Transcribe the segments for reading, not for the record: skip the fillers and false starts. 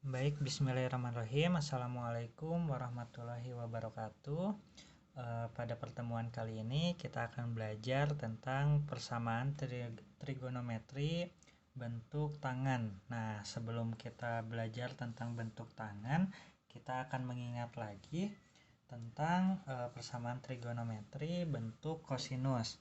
Baik, bismillahirrahmanirrahim. Assalamualaikum warahmatullahi wabarakatuh. Pada pertemuan kali ini kita akan belajar tentang persamaan trigonometri bentuk tangan. Nah, sebelum kita belajar tentang bentuk tangan, kita akan mengingat lagi tentang persamaan trigonometri bentuk kosinus.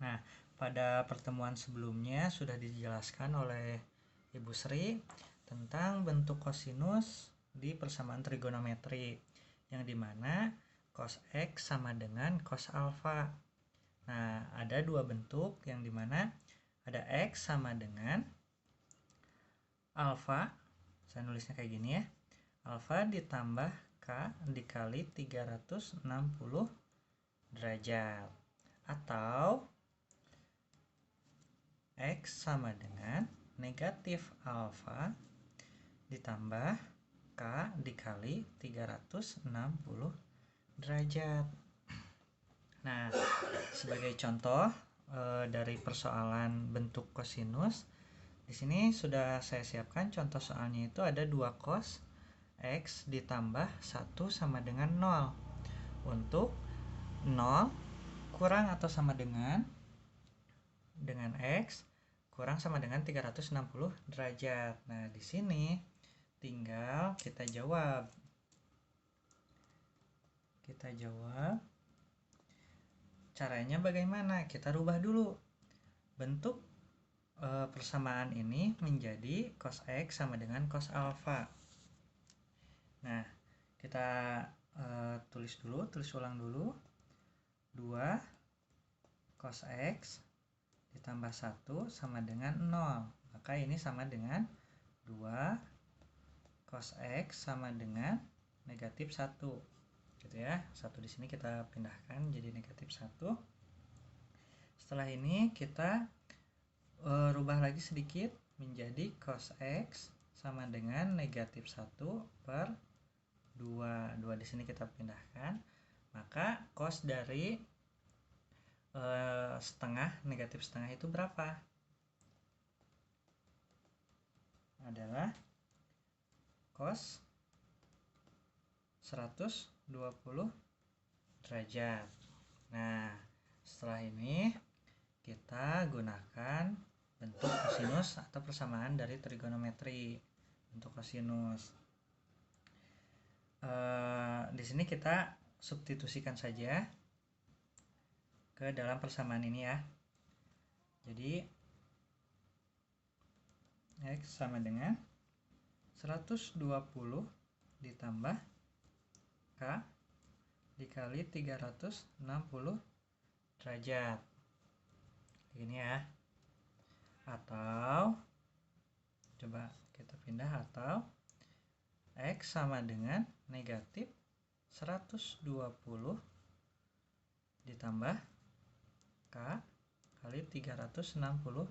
Nah, pada pertemuan sebelumnya sudah dijelaskan oleh Ibu Sri tentang bentuk kosinus di persamaan trigonometri, yang dimana cos X sama dengan cos alfa. Nah, ada dua bentuk yang dimana ada X sama dengan alfa, saya nulisnya kayak gini ya, alfa ditambah K dikali 360 derajat, atau X sama dengan negatif alfa ditambah K dikali 360 derajat. Nah, sebagai contoh dari persoalan bentuk kosinus, di sini sudah saya siapkan contoh soalnya. Itu ada 2 cos X ditambah 1 sama dengan 0. Untuk 0 kurang atau sama dengan X kurang sama dengan 360 derajat. Nah, di sini tinggal kita jawab. Caranya bagaimana? Kita rubah dulu. Bentuk persamaan ini menjadi cos X sama dengan cos alfa. Nah, kita tulis ulang dulu. 2 cos X ditambah 1 sama dengan 0. Maka ini sama dengan 2 cos X sama dengan negatif 1. Gitu ya. 1 di sini kita pindahkan jadi negatif 1. Setelah ini kita rubah lagi sedikit menjadi cos X sama dengan negatif 1 per 2. 2 di sini kita pindahkan. Maka cos dari setengah, negatif setengah itu berapa? Adalah cos 120 derajat. Nah, setelah ini kita gunakan bentuk kosinus atau persamaan dari trigonometri bentuk kosinus. Di sini kita substitusikan saja ke dalam persamaan ini ya. Jadi X sama dengan 120 ditambah K dikali 360 derajat. Ini ya. Atau coba kita pindah, atau X sama dengan negatif 120 ditambah K kali 360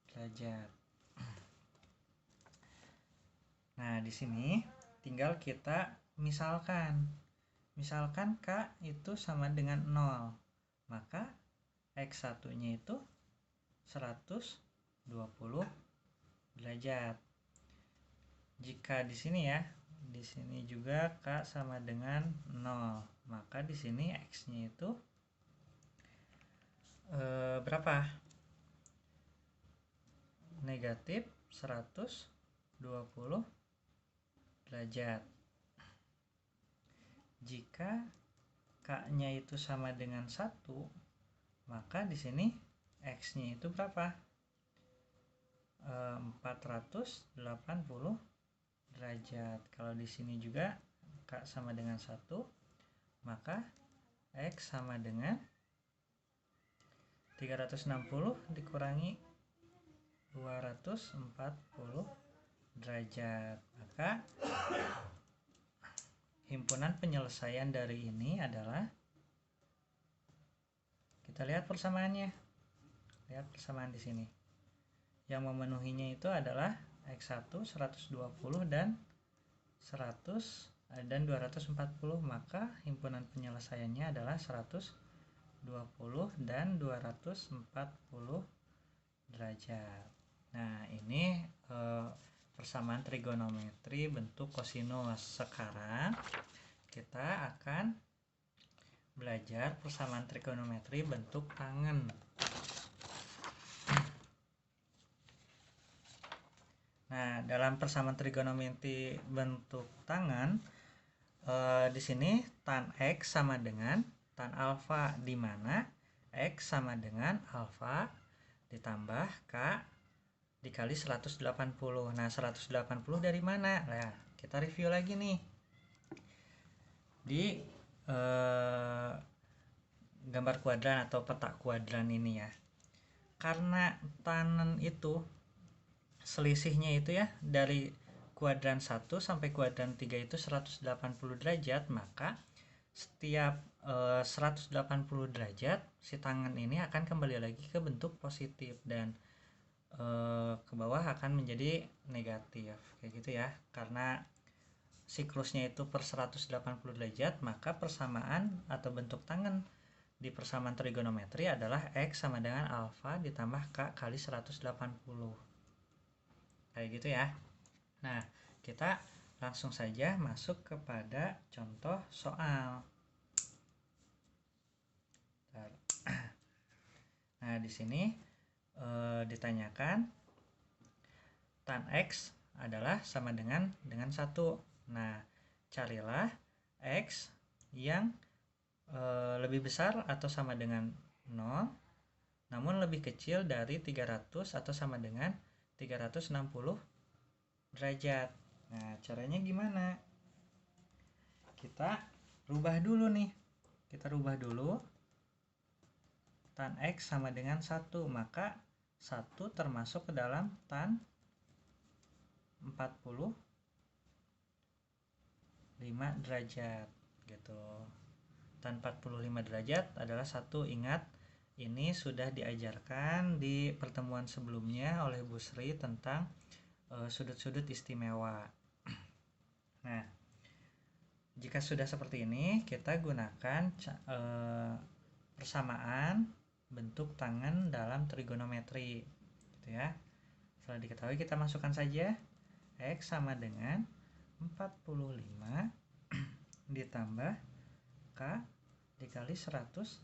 derajat. Nah, di sini tinggal kita misalkan K itu sama dengan 0. Maka X1-nya itu 120 derajat. Jika di sini ya, di sini juga K sama dengan 0, maka di sini X-nya itu berapa? Negatif 120 derajat. Jika K-nya itu sama dengan 1, maka di sini X-nya itu berapa? 480 derajat. Kalau di sini juga K sama dengan 1, maka X sama dengan 360 dikurangi 240 derajat. Maka himpunan penyelesaian dari ini adalah, kita lihat persamaannya. Lihat persamaan di sini. Yang memenuhinya itu adalah X1 120 dan 240, maka himpunan penyelesaiannya adalah 120 dan 240 derajat. Nah, ini persamaan trigonometri bentuk kosinus. Sekarang kita akan belajar persamaan trigonometri bentuk tangen. Nah, dalam persamaan trigonometri bentuk tangen, di sini tan X sama dengan tan alfa, di mana X sama dengan alfa ditambah K dikali 180. Nah, 180 dari mana? Nah, kita review lagi nih. Di gambar kuadran atau peta kuadran ini ya. Karena tanen itu selisihnya itu ya dari kuadran 1 sampai kuadran 3 itu 180 derajat, maka setiap 180 derajat si tangen ini akan kembali lagi ke bentuk positif dan ke bawah akan menjadi negatif kayak gitu ya. Karena siklusnya itu per 180 derajat, maka persamaan atau bentuk tangen di persamaan trigonometri adalah X sama dengan alfa ditambah K kali 180 kayak gitu ya. Nah, kita langsung saja masuk kepada contoh soal. Nah, di sini ditanyakan tan X adalah sama dengan 1. Nah, carilah X yang lebih besar atau sama dengan 0 namun lebih kecil dari 300 atau sama dengan 360 derajat. Nah, caranya gimana? Kita rubah dulu nih. Kita rubah dulu tan X sama dengan 1, maka 1 termasuk ke dalam tan 45 derajat gitu. Tan 45 derajat adalah 1. Ingat, ini sudah diajarkan di pertemuan sebelumnya oleh Bu Sri tentang sudut-sudut istimewa. Nah, jika sudah seperti ini, kita gunakan persamaan bentuk tangen dalam trigonometri gitu ya. Setelah diketahui, kita masukkan saja X sama dengan 45 ditambah K dikali 180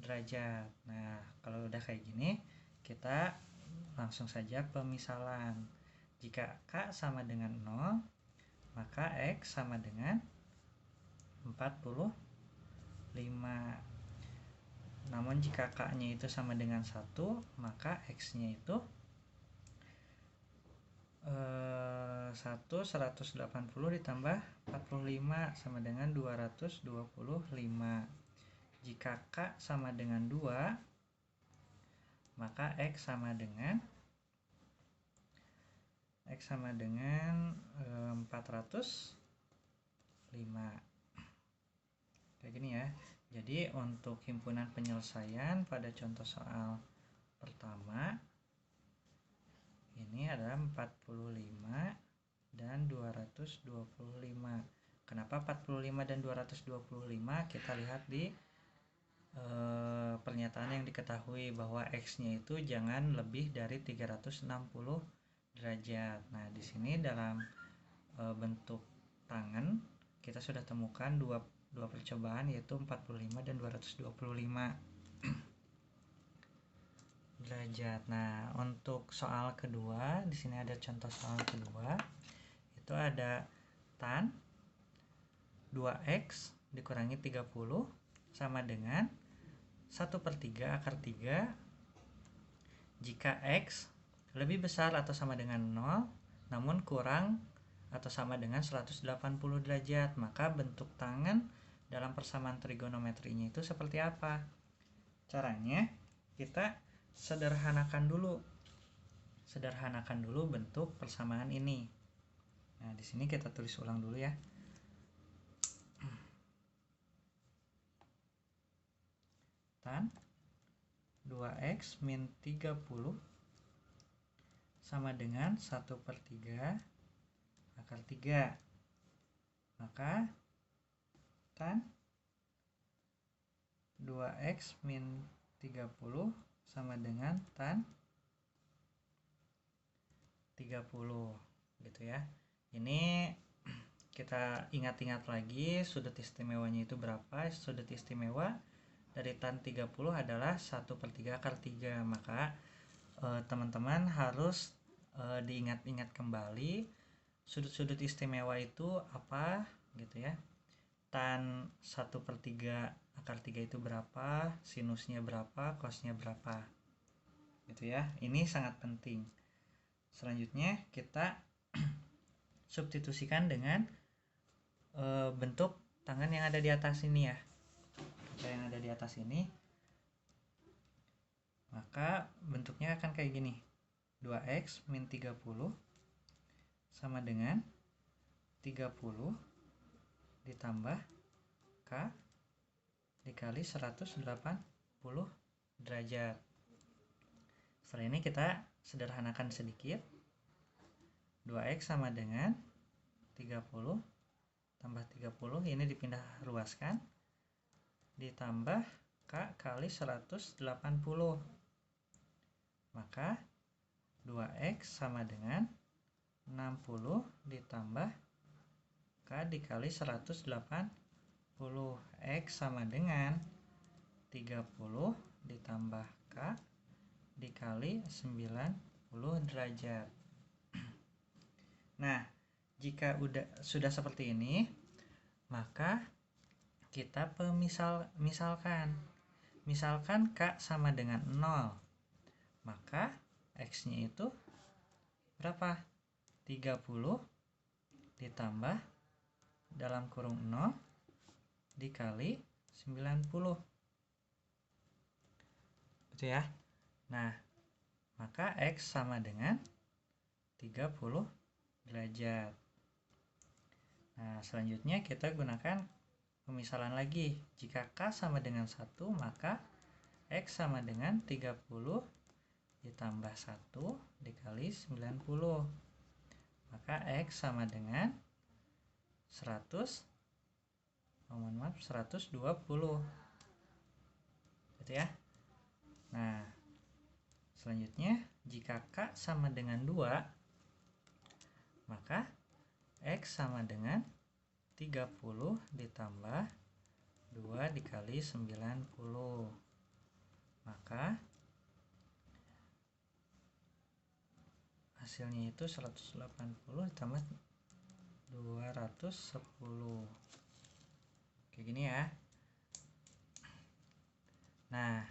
derajat. Nah, kalau udah kayak gini, kita langsung saja pemisalan. Jika K sama dengan 0, maka X sama dengan 45. Namun jika K-nya itu sama dengan 1, maka X-nya itu 180 ditambah 45 sama dengan 225. Jika K sama dengan 2, maka X sama dengan 405. Kayak gini ya. Jadi untuk himpunan penyelesaian pada contoh soal pertama ini adalah 45 dan 225. Kenapa 45 dan 225? Kita lihat di pernyataan yang diketahui bahwa X-nya itu jangan lebih dari 360 derajat. Nah, di sini dalam bentuk tangen kita sudah temukan dua percobaan, yaitu 45 dan 225 derajat. Nah, untuk soal kedua, di sini ada contoh soal kedua. Itu ada tan 2x dikurangi 30 sama dengan 1/3 akar 3 jika x lebih besar atau sama dengan 0 namun kurang atau sama dengan 180 derajat. Maka bentuk tangen dalam persamaan trigonometrinya itu seperti apa? Caranya kita sederhanakan dulu bentuk persamaan ini. Nah, di sini kita tulis ulang dulu ya. Tan 2x min 30 sama dengan 1/3 akar 3. Maka tan 2x min 30 sama dengan tan 30 gitu ya. Ini kita ingat-ingat lagi sudut istimewanya itu berapa. Sudut istimewa dari tan 30 adalah 1/3 akar 3. Maka teman-teman harus diingat-ingat kembali sudut-sudut istimewa itu apa gitu ya. Tan 1/3 akar 3 itu berapa, sinusnya berapa, cosnya berapa gitu ya. Ini sangat penting. Selanjutnya kita substitusikan dengan bentuk tangan yang ada di atas ini ya. Yang ada di atas ini, maka bentuknya akan kayak gini. 2x min 30 sama dengan 30 ditambah K dikali 180 derajat. Setelah ini kita sederhanakan sedikit. 2x sama dengan 30 tambah 30, ini dipindah ruaskan, ditambah K kali 180. Maka 2x sama dengan 60 ditambah K dikali 180. X sama dengan 30 ditambah K dikali 90 derajat. Nah, jika sudah seperti ini, maka kita misalkan K sama dengan 0, maka X-nya itu berapa? 30 ditambah dalam kurung 0 dikali 90. Gitu ya. Nah, maka X sama dengan 30 derajat. Nah, selanjutnya kita gunakan pemisalan lagi. Jika K sama dengan 1, maka X sama dengan 30 ditambah 1 dikali 90. Maka X sama dengan 120. Gitu ya. Nah, selanjutnya jika K sama dengan 2, maka X sama dengan 30 ditambah 2 dikali 90. Maka hasilnya itu 180 ditambah 210. Kayak gini ya. Nah,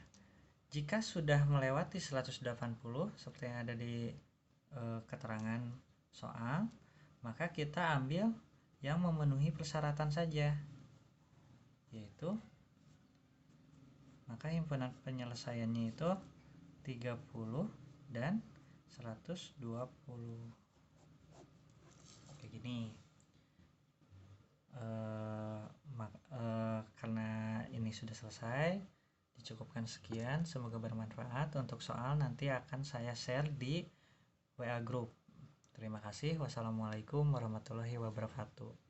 jika sudah melewati 180 seperti yang ada di keterangan soal, maka kita ambil yang memenuhi persyaratan saja, yaitu maka himpunan penyelesaiannya itu 30 dan 120. Kayak gini. Karena ini sudah selesai, dicukupkan sekian. Semoga bermanfaat. Untuk soal nanti akan saya share di WA group. Terima kasih. Wassalamualaikum warahmatullahi wabarakatuh.